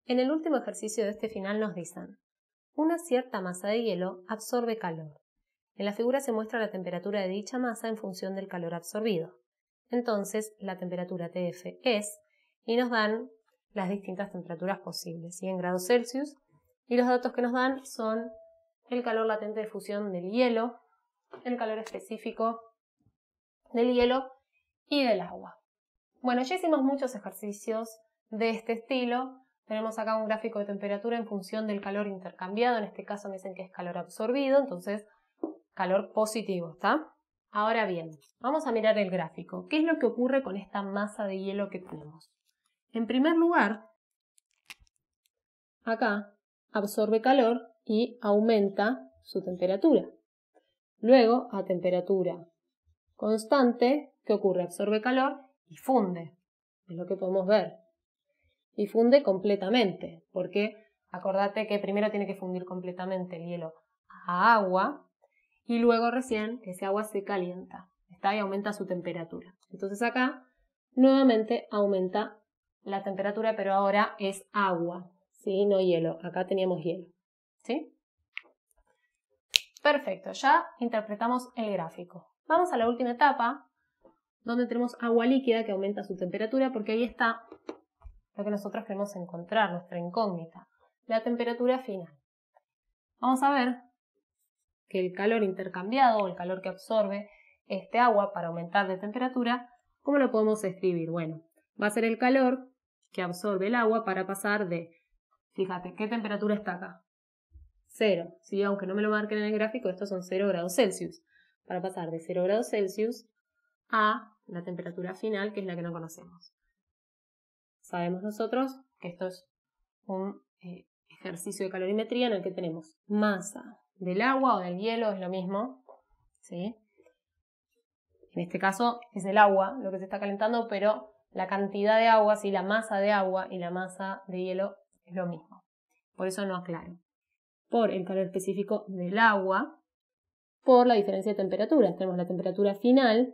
En el último ejercicio de este final nos dicen: una cierta masa de hielo absorbe calor. En la figura se muestra la temperatura de dicha masa en función del calor absorbido. Entonces, la temperatura TF es, y nos dan las distintas temperaturas posibles, ¿sí? En grados Celsius, y los datos que nos dan son el calor latente de fusión del hielo, el calor específico del hielo y del agua. Bueno, ya hicimos muchos ejercicios de este estilo. Tenemos acá un gráfico de temperatura en función del calor intercambiado. En este caso me dicen que es calor absorbido, entonces calor positivo, ¿está? Ahora bien, vamos a mirar el gráfico. ¿Qué es lo que ocurre con esta masa de hielo que tenemos? En primer lugar, acá absorbe calor y aumenta su temperatura. Luego, a temperatura constante, ¿qué ocurre? Absorbe calor y funde. Es lo que podemos ver. Y funde completamente, porque acordate que primero tiene que fundir completamente el hielo a agua y luego recién ese agua se calienta, ¿está? Y aumenta su temperatura. Entonces acá nuevamente aumenta la temperatura, pero ahora es agua, ¿sí? No hielo. Acá teníamos hielo, ¿sí? Perfecto, ya interpretamos el gráfico. Vamos a la última etapa, donde tenemos agua líquida que aumenta su temperatura, porque ahí está lo que nosotros queremos encontrar, nuestra incógnita, la temperatura final. Vamos a ver que el calor intercambiado o el calor que absorbe este agua para aumentar de temperatura, ¿cómo lo podemos escribir? Bueno, va a ser el calor que absorbe el agua para pasar de, fíjate, ¿qué temperatura está acá? 0, ¿sí? Aunque no me lo marquen en el gráfico, estos son 0 grados Celsius. Para pasar de 0 grados Celsius a la temperatura final, que es la que no conocemos. Sabemos nosotros que esto es un ejercicio de calorimetría en el que tenemos masa del agua o del hielo, es lo mismo, ¿sí? En este caso es el agua lo que se está calentando, pero la cantidad de agua, ¿sí? La masa de agua y la masa de hielo es lo mismo. Por eso no aclaro. Por el calor específico del agua, por la diferencia de temperaturas. Tenemos la temperatura final,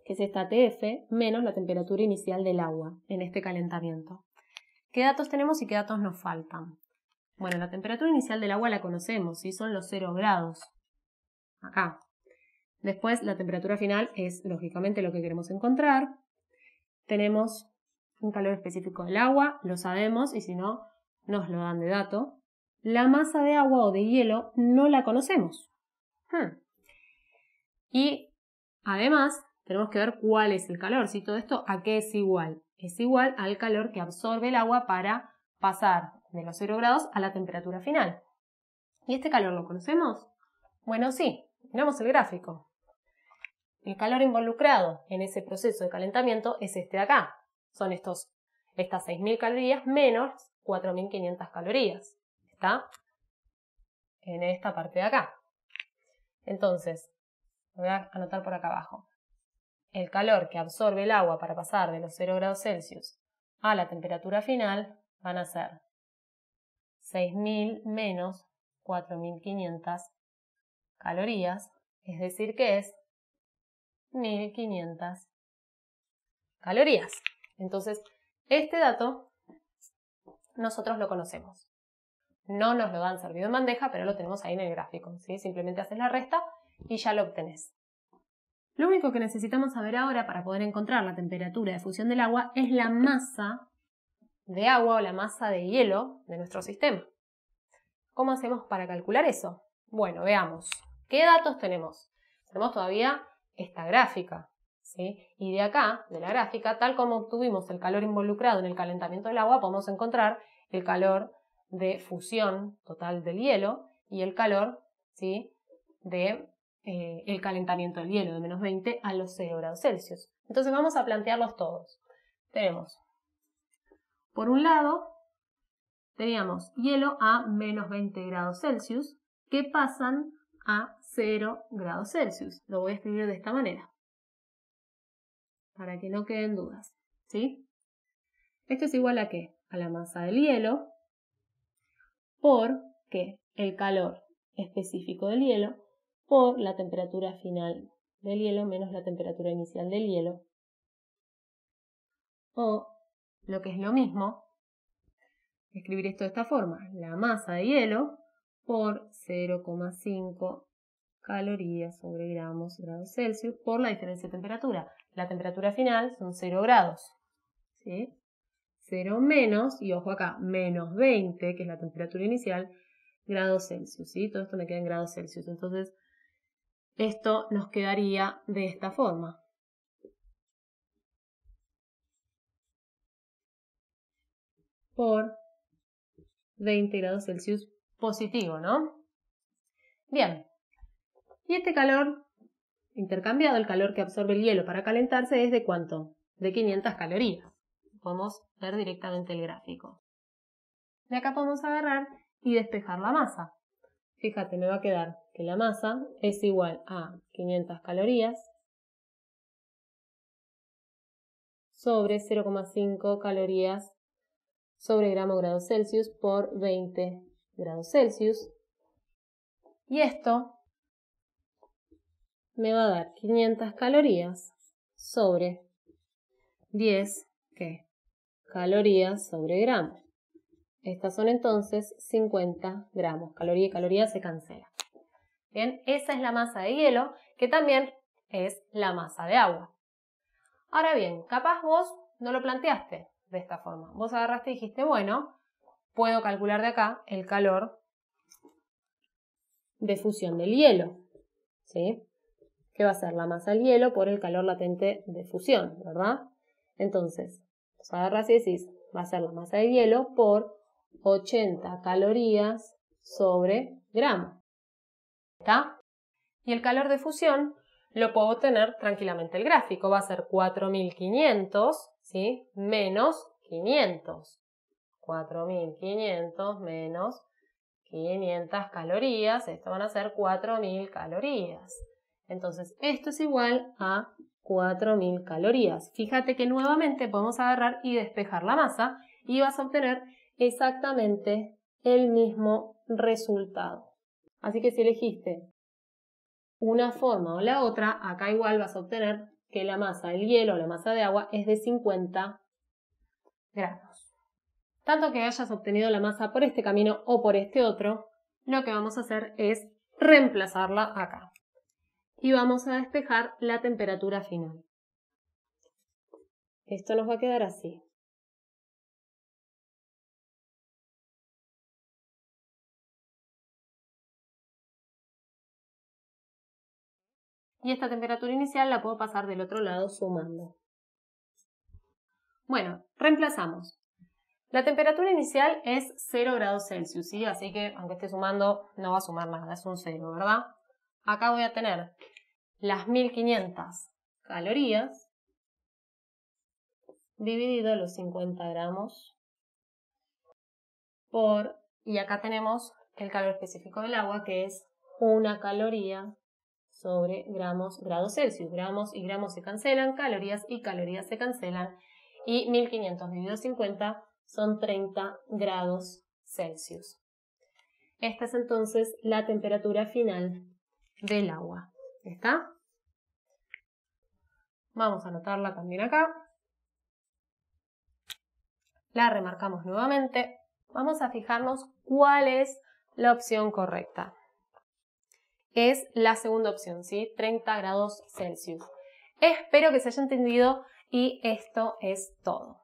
que es esta TF, menos la temperatura inicial del agua en este calentamiento. ¿Qué datos tenemos y qué datos nos faltan? Bueno, la temperatura inicial del agua la conocemos, ¿sí? Son los 0 grados. Acá. Después, la temperatura final es, lógicamente, lo que queremos encontrar. Tenemos un calor específico del agua, lo sabemos, y si no, nos lo dan de dato. La masa de agua o de hielo no la conocemos. Y, además, tenemos que ver cuál es el calor, ¿sí? Todo esto, ¿a qué es igual? Es igual al calor que absorbe el agua para pasar de los 0 grados a la temperatura final. ¿Y este calor lo conocemos? Bueno, sí. Miramos el gráfico. El calor involucrado en ese proceso de calentamiento es este de acá. Son estas 6.000 calorías menos 4.500 calorías. ¿Está? En esta parte de acá. Entonces, lo voy a anotar por acá abajo. El calor que absorbe el agua para pasar de los 0 grados Celsius a la temperatura final van a ser 6.000 menos 4.500 calorías, es decir que es 1.500 calorías. Entonces, este dato nosotros lo conocemos. No nos lo dan servido en bandeja, pero lo tenemos ahí en el gráfico, ¿sí? Simplemente haces la resta y ya lo obtenés. Lo único que necesitamos saber ahora para poder encontrar la temperatura de fusión del agua es la masa de agua o la masa de hielo de nuestro sistema. ¿Cómo hacemos para calcular eso? Bueno, veamos. ¿Qué datos tenemos? Tenemos todavía esta gráfica, ¿sí? Y de acá, de la gráfica, tal como obtuvimos el calor involucrado en el calentamiento del agua, podemos encontrar el calor de fusión total del hielo y el calor, ¿sí? de el calentamiento del hielo de menos 20 a los 0 grados Celsius. Entonces vamos a plantearlos todos. Tenemos, por un lado, teníamos hielo a menos 20 grados Celsius que pasan a 0 grados Celsius. Lo voy a escribir de esta manera, para que no queden dudas, ¿sí? Esto es igual a ¿qué? A la masa del hielo por ¿qué? El calor específico del hielo por la temperatura final del hielo menos la temperatura inicial del hielo. O, lo que es lo mismo, escribir esto de esta forma. La masa de hielo por 0,5 calorías sobre grados Celsius por la diferencia de temperatura. La temperatura final son 0 grados. ¿Sí? 0 menos, y ojo acá, menos 20, que es la temperatura inicial, grados Celsius. ¿Sí? Todo esto me queda en grados Celsius. Entonces, esto nos quedaría de esta forma. Por 20 grados Celsius positivo, ¿no? Bien. Y este calor intercambiado, el calor que absorbe el hielo para calentarse, es ¿de cuánto? De 500 calorías. Podemos ver directamente el gráfico. De acá podemos agarrar y despejar la masa. Fíjate, me va a quedar que la masa es igual a 500 calorías sobre 0,5 calorías sobre grados Celsius por 20 grados Celsius. Y esto me va a dar 500 calorías sobre 10 calorías sobre gramos. Estas son entonces 50 gramos. Caloría y caloría se cancelan. Bien, esa es la masa de hielo, que también es la masa de agua. Ahora bien, capaz vos no lo planteaste de esta forma. Vos agarraste y dijiste, bueno, puedo calcular de acá el calor de fusión del hielo. ¿Sí? Que va a ser la masa del hielo por el calor latente de fusión, ¿verdad? Entonces, vos agarras y decís, va a ser la masa de hielo por 80 calorías sobre gramo. ¿Está? Y el calor de fusión lo puedo obtener tranquilamente el gráfico. Va a ser 4500, ¿sí? Menos 500. 4500 menos 500 calorías. Esto van a ser 4000 calorías. Entonces, esto es igual a 4000 calorías. Fíjate que nuevamente podemos agarrar y despejar la masa y vas a obtener exactamente el mismo resultado. Así que si elegiste una forma o la otra, acá igual vas a obtener que la masa del hielo o la masa de agua es de 50 gramos. Tanto que hayas obtenido la masa por este camino o por este otro, lo que vamos a hacer es reemplazarla acá. Y vamos a despejar la temperatura final. Esto nos va a quedar así. Y esta temperatura inicial la puedo pasar del otro lado sumando. Bueno, reemplazamos. La temperatura inicial es 0 grados Celsius, ¿sí? Así que aunque esté sumando no va a sumar nada, es un 0, ¿verdad? Acá voy a tener las 1500 calorías dividido los 50 gramos por, y acá tenemos el calor específico del agua, que es 1 caloría sobre grados Celsius. Gramos y gramos se cancelan, calorías y calorías se cancelan, y 1500 dividido 50 son 30 grados Celsius. Esta es entonces la temperatura final del agua. ¿Está? Vamos a anotarla también acá. La remarcamos nuevamente. Vamos a fijarnos cuál es la opción correcta. Es la segunda opción, ¿sí? 30 grados Celsius. Espero que se haya entendido y esto es todo.